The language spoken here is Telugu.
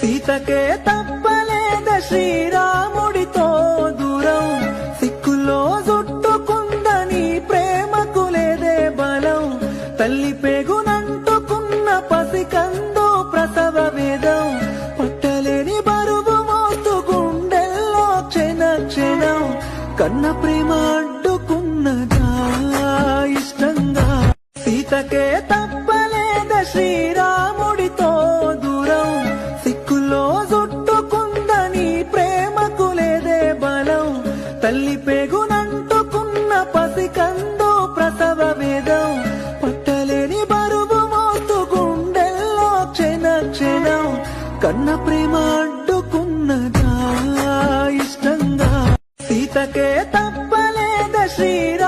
సీతకే తప్పలేద శ్రీరాముడితో దూరం సిక్కులో చుట్టుకుందని ప్రేమకు లేదే బలం తల్లి పేగునంటుకున్న పసికందు ప్రసవ వేదం పట్టలేని బరువు మోస్తు గుండెల్లో క్షణ క్షణం కన్న ప్రేమ అడ్డుకున్నదా ఇష్టంగా సీతకే తప్పలేద శ్రీరాముడితో దూరం సిక్కులో చుట్టుకుందని ప్రేమకు లేదే బలం తల్లి పేగునంటుకున్న పసికందు ప్రసవ వేదం పట్టలేని బరువు మోస్తు గుండెల్లో క్షణ క్షణం కన్న ప్రేమ అడ్డుకున్నదా ఇష్టంగా సీతకే తప్పలేద శ్రీరాముడితో